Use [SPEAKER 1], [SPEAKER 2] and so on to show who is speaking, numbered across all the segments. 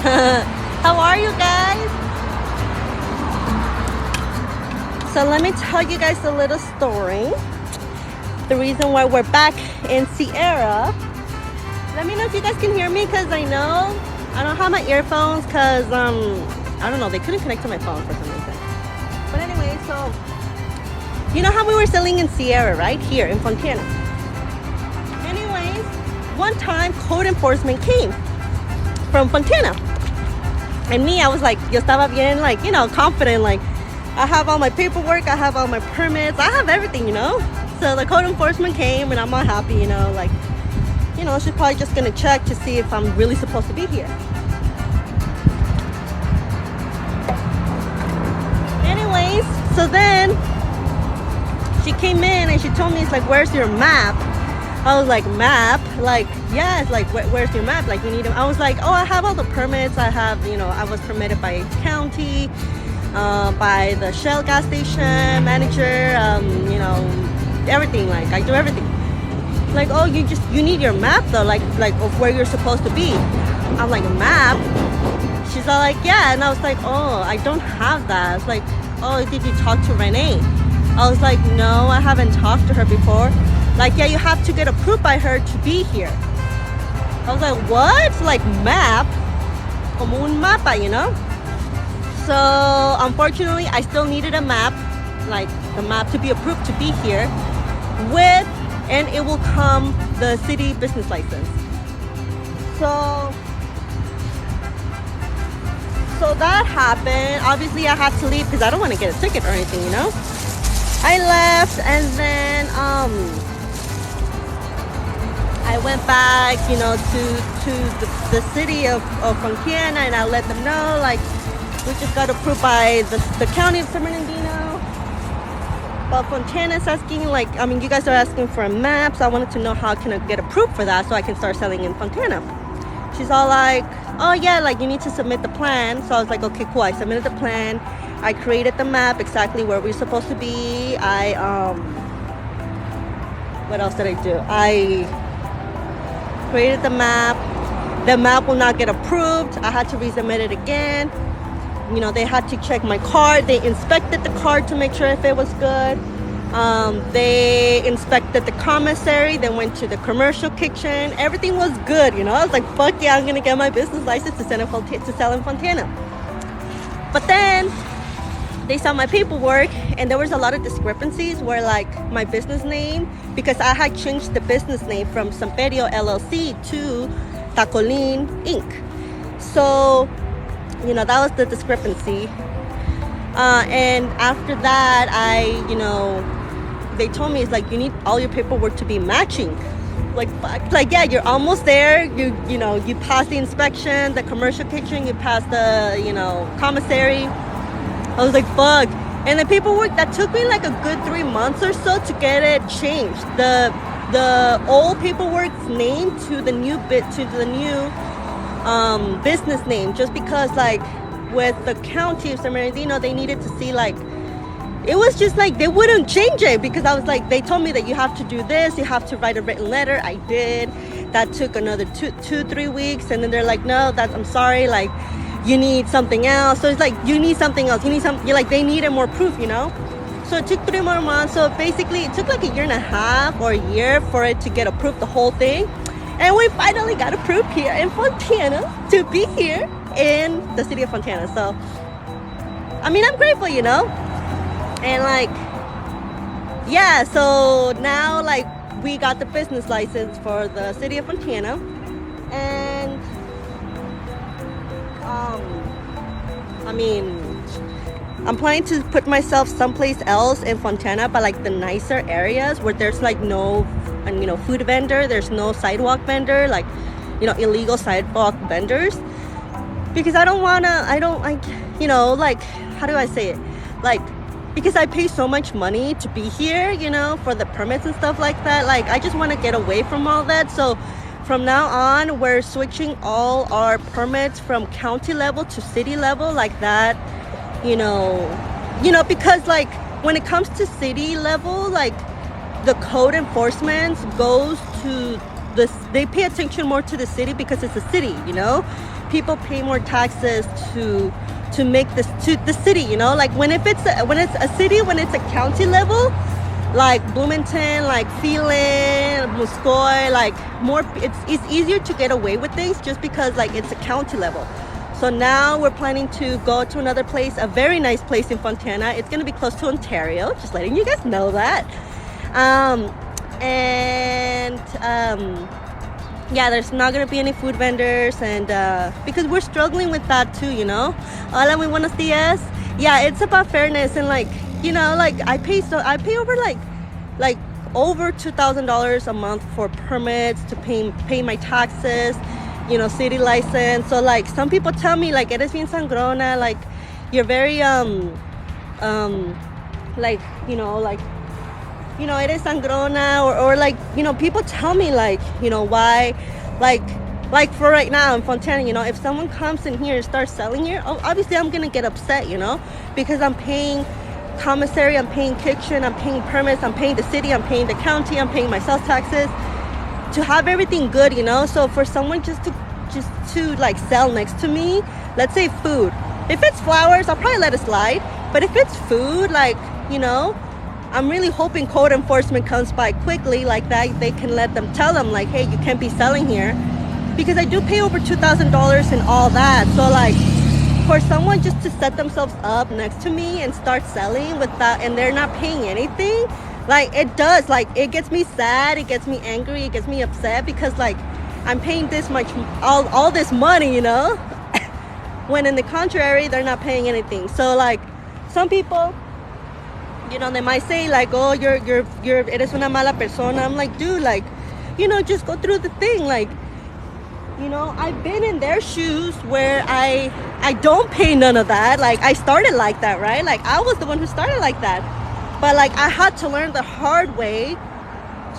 [SPEAKER 1] How are you guys? So let me tell you guys a little story. The reason why we're back in Sierra. Let me know if you guys can hear me, because I know I don't have my earphones because I don't know, they couldn't connect to my phone for some reason. But anyway, so you know how we were selling in Sierra, right? Here in Fontana. Anyways, one time code enforcement came from Fontana. And me, I was like, yo estaba bien, like, you know, confident, like, I have all my paperwork, I have all my permits, I have everything, you know? So the code enforcement came and I'm all happy, you know, like, you know, she's probably just gonna check to see if I'm really supposed to be here. Anyways, so then she came in and she told me, it's like, where's your map? I was like, map? Like, yeah, it's like, where's your map? Like, you need them. I was like, oh, I have all the permits. I have, you know, I was permitted by county, by the Shell gas station manager, you know, everything. Like, I do everything. Like, oh, you need your map though, like of where you're supposed to be. I'm like, a map? She's all like, yeah. And I was like, oh, I don't have that. It's like, oh, did you talk to Renee? I was like, no, I haven't talked to her before. Like, yeah, you have to get approved by her to be here. I was like, what? Like, map? Como un mapa, you know? So, unfortunately, I still needed a map, like the map to be approved to be here with, and it will come the city business license. So that happened. Obviously, I had to leave because I don't want to get a ticket or anything, you know? I left, and then I went back, you know, to the city of Fontana, and I let them know, like, we just got approved by the county of San Bernardino. But Fontana's asking, like, I mean, you guys are asking for a map, so I wanted to know how can I get approved for that so I can start selling in Fontana. She's all like, oh yeah, like, you need to submit the plan. So I was like, okay, cool. I submitted the plan. I created the map exactly where we're supposed to be. What else did I do? I created the map. The map will not get approved. I had to resubmit it again. You know, they had to check my card. They inspected the card to make sure if it was good. They inspected the commissary. They went to the commercial kitchen. Everything was good, you know. I was like, fuck yeah, I'm gonna get my business license to sell in Fontana. But then they saw my paperwork, and there was a lot of discrepancies where, like, my business name, because I had changed the business name from Samperio LLC to Tacolin Inc. So, you know, that was the discrepancy. And after that, you know, they told me, it's like, you need all your paperwork to be matching. Like, fuck. Like, yeah, you're almost there. You know, you pass the inspection, the commercial kitchen, you pass the, you know, commissary. I was like, fuck. And the paperwork, that took me like a good 3 months or so to get it changed. The old paperwork's name to the new business name, just because, like, with the county of San Bernardino, they needed to see, like, it was just like they wouldn't change it, because I was like, they told me that you have to do this, you have to write a written letter. I did. That took another 3 weeks, and then they're like, no, I'm sorry, like, you need something else. So it's like, you need something else, you're like, they needed more proof, you know. So it took 3 more months. So basically it took like a year and a half or a year for it to get approved, the whole thing. And we finally got approved here in Fontana to be here in the city of Fontana. So, I mean, I'm grateful, you know? And, like, yeah, so now, like, we got the business license for the city of Fontana. And, I mean, I'm planning to put myself someplace else in Fontana, but, like, the nicer areas where there's, like, no, you know, food vendor, there's no sidewalk vendor, like, you know, illegal sidewalk vendors. Because I don't, like, you know, like, how do I say it? Like, because I pay so much money to be here, you know, for the permits and stuff like that. Like, I just want to get away from all that. So from now on, we're switching all our permits from county level to city level, like that, you know, because, like, when it comes to city level, like, the code enforcement goes to this, they pay attention more to the city because it's a city, you know. people pay more taxes to make this to the city, you know, like when it's a city, when it's a county level, like Bloomington, like Phelan, Muscoy, like more, it's easier to get away with things just because like it's a county level. So now we're planning to go to another place, a very nice place in Fontana. It's going to be close to Ontario, just letting you guys know that. Yeah, there's not going to be any food vendors, and because we're struggling with that too, you know. Hola, muy buenos días. Yeah, it's about fairness, and like, you know, like I pay over like over $2,000 a month for permits to pay my taxes, you know, city license. So like some people tell me like eres bien sangrona, like you're very like, you know, eres sangrona, or like, you know, people tell me like, you know, why, like for right now in Fontana, you know, if someone comes in here and starts selling here, obviously I'm gonna get upset, you know, because I'm paying commissary, I'm paying kitchen, I'm paying permits, I'm paying the city, I'm paying the county, I'm paying my sales taxes to have everything good, you know. So for someone just to like sell next to me, let's say food, if it's flowers, I'll probably let it slide, but if it's food, like, you know, I'm really hoping code enforcement comes by quickly like that. They can tell them like, hey, you can't be selling here, because I do pay over $2,000 and all that. So like for someone just to set themselves up next to me and start selling with that, and they're not paying anything, like it does, like it gets me sad, it gets me angry, it gets me upset, because like I'm paying this much, all this money, you know, when in the contrary, they're not paying anything. So like some people, you know, they might say like, oh, you're eres una mala persona. I'm like, dude, like, you know, just go through the thing. Like, you know, I've been in their shoes where I don't pay none of that. Like I started like that, right? Like I was the one who started like that. But like I had to learn the hard way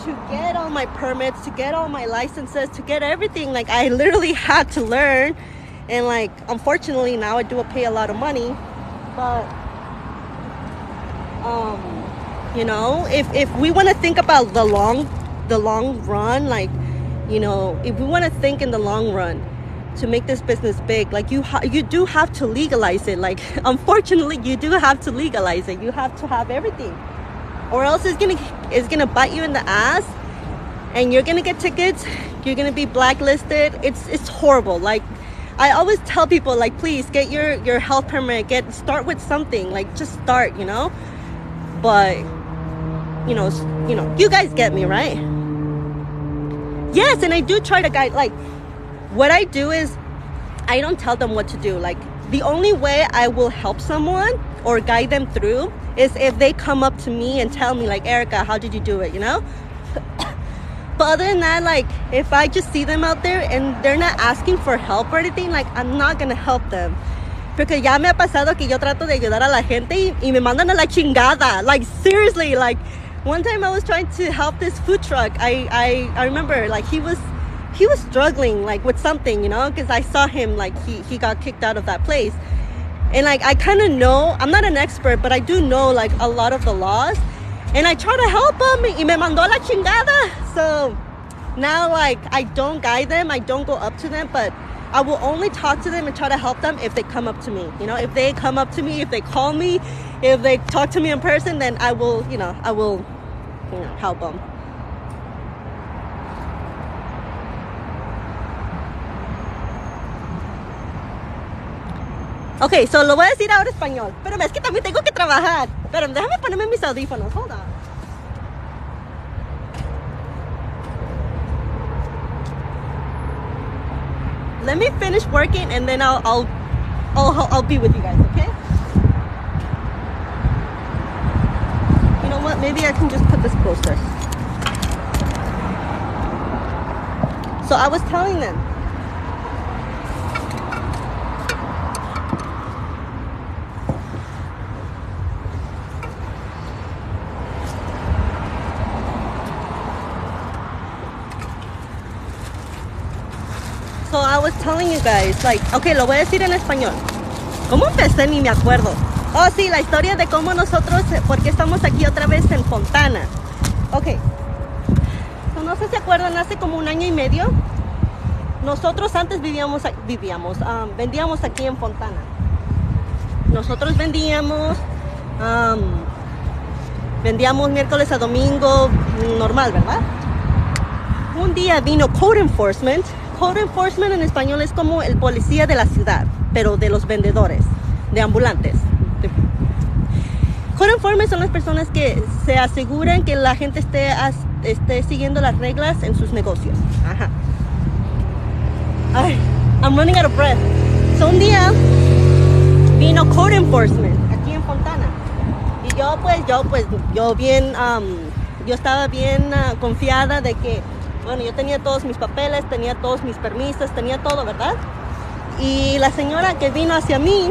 [SPEAKER 1] to get all my permits, to get all my licenses, to get everything. Like I literally had to learn. And like, unfortunately now I do pay a lot of money, but you know, if we want to think about the long run, like, you know, if we want to think in the long run to make this business big, like you do have to legalize it. Like unfortunately you do have to legalize it. You have to have everything, or else it's gonna bite you in the ass, and you're gonna get tickets, you're gonna be blacklisted. It's horrible. Like I always tell people, like, please get your health permit, start with something, like just start, you know. But you know, you guys get me, right? Yes, and I do try to guide. Like what I do is I don't tell them what to do. Like the only way I will help someone or guide them through is if they come up to me and tell me like, Erica, how did you do it, you know? But other than that, like if I just see them out there and they're not asking for help or anything, like I'm not gonna help them. Porque ya me ha pasado que yo trato de ayudar a la gente y me mandan a la chingada. Like seriously, like one time I was trying to help this food truck. I remember like he was struggling like with something, you know, because I saw him like he got kicked out of that place. And like I kind of know, I'm not an expert, but I do know like a lot of the laws. And I try to help him y me mandó la chingada. So now like I don't guide them, I don't go up to them, but I will only talk to them and try to help them if they come up to me. You know, if they come up to me, if they call me, if they talk to me in person, then I will help them. Ok, so lo voy a decir ahora español. Pero es que también tengo que trabajar. Pero déjame ponerme mis audífonos. Hold on. Let me finish working and then I'll be with you guys, okay? You know what? Maybe I can just put this closer. So I was telling them. So I was telling you guys, like, okay, lo voy a decir en español. ¿Cómo empecé? Ni me acuerdo. Oh, sí, la historia de cómo nosotros, por qué estamos aquí otra vez en Fontana. Ok. So, no sé si se acuerdan, hace como 1 año y medio, nosotros antes vendíamos aquí en Fontana. Nosotros vendíamos miércoles a domingo, normal, ¿verdad? Un día vino Code Enforcement. Code Enforcement en español es como el policía de la ciudad, pero de los vendedores, de ambulantes. Code Enforcement son las personas que se aseguran que la gente esté siguiendo las reglas en sus negocios. Ajá. Ay, I'm running out of breath. So un día vino Code Enforcement aquí en Fontana. Y yo estaba bien confiada de que, bueno, yo tenía todos mis papeles, tenía todos mis permisos, tenía todo, ¿verdad? Y la señora que vino hacia mí,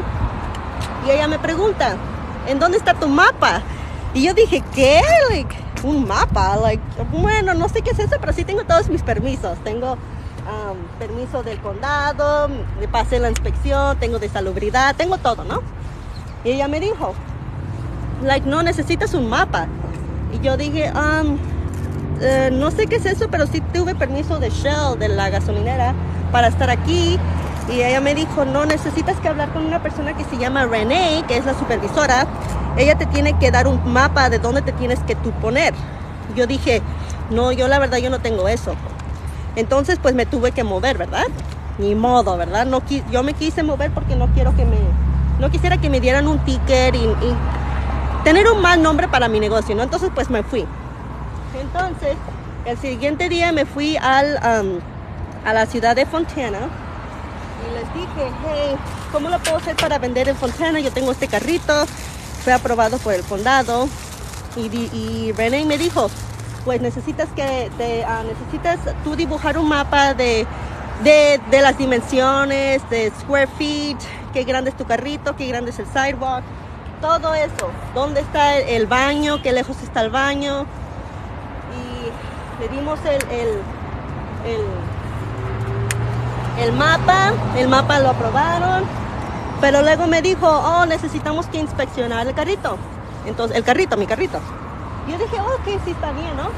[SPEAKER 1] y ella me pregunta, ¿en dónde está tu mapa? Y yo dije, ¿qué? Un mapa, bueno, no sé qué es eso, pero sí tengo todos mis permisos. Tengo permiso del condado, me pasé la inspección, tengo de salubridad, tengo todo, ¿no? Y ella me dijo, no necesitas un mapa. Y yo dije, no sé qué es eso, pero sí tuve permiso de Shell, de la gasolinera, para estar aquí. Y ella me dijo, no, necesitas que hablar con una persona que se llama Renee, que es la supervisora. Ella te tiene que dar un mapa de dónde te tienes que tú poner. Yo dije, no, yo la verdad yo no tengo eso. Entonces pues me tuve que mover, ¿verdad? Ni modo, ¿verdad? Yo me quise mover porque no quisiera que me dieran un ticket y tener un mal nombre para mi negocio, ¿no? Entonces pues me fui. Entonces el siguiente día me fui a la ciudad de Fontana. Y les dije, hey, ¿cómo lo puedo hacer para vender en Fontana? Yo tengo este carrito, fue aprobado por el condado. Y Renee me dijo, pues necesitas tú dibujar un mapa de las dimensiones, de square feet, qué grande es tu carrito, qué grande es el sidewalk, todo eso. ¿Dónde está el baño? ¿Qué lejos está el baño? Y le dimos el mapa lo aprobaron, pero luego me dijo, oh, necesitamos que inspeccionar el carrito. Entonces, mi carrito. Yo dije, ok, sí, está bien, ¿no?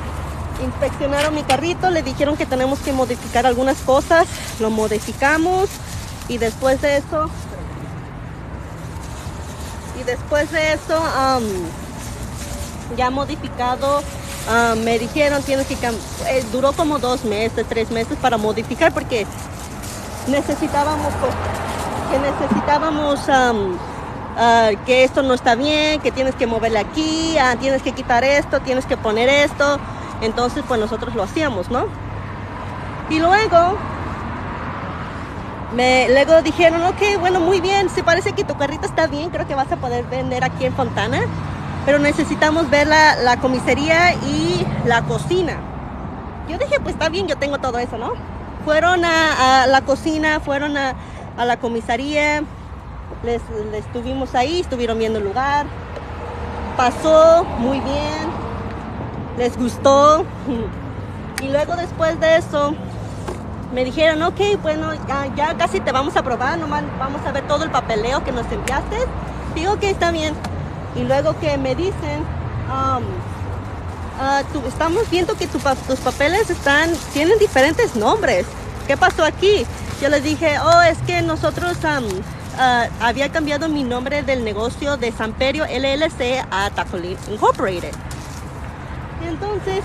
[SPEAKER 1] Inspeccionaron mi carrito, le dijeron que tenemos que modificar algunas cosas, lo modificamos y después de eso, ya modificado, me dijeron tienes que duró como 2 meses, 3 meses para modificar porque necesitábamos que esto no está bien, que tienes que moverle aquí, tienes que quitar esto, tienes que poner esto. Entonces pues nosotros lo hacíamos, ¿no? Y luego dijeron, ok, bueno, muy bien, se parece que tu carrito está bien, creo que vas a poder vender aquí en Fontana, pero necesitamos ver la comisaría y la cocina. Yo dije, pues está bien, yo tengo todo eso, ¿no? Fueron a la cocina, fueron a la comisaría, les estuvimos ahí, estuvieron viendo el lugar, pasó muy bien, les gustó. Y luego después de eso me dijeron, ok, bueno, ya casi te vamos a aprobar, nomás vamos a ver todo el papeleo que nos enviaste. Digo que está bien. Y luego que me dicen, estamos viendo que tus papeles tienen diferentes nombres. ¿Qué pasó aquí? Yo les dije, oh, es que nosotros había cambiado mi nombre del negocio de Samperio LLC a Tacolín Incorporated. Y entonces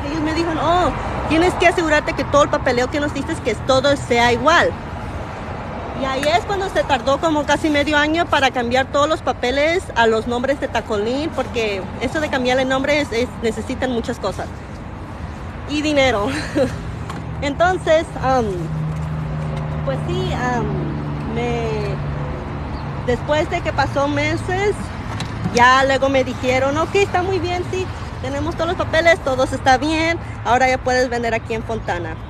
[SPEAKER 1] ellos me dijeron, oh, tienes que asegurarte que todo el papeleo que nos diste, que todo sea igual. Y ahí es cuando se tardó como casi medio año para cambiar todos los papeles a los nombres de Tacolín, porque eso de cambiar el nombre necesitan muchas cosas y dinero. Entonces, pues sí, después de que pasó meses, ya luego me dijeron, ok, está muy bien, sí, tenemos todos los papeles, todo está bien, ahora ya puedes vender aquí en Fontana.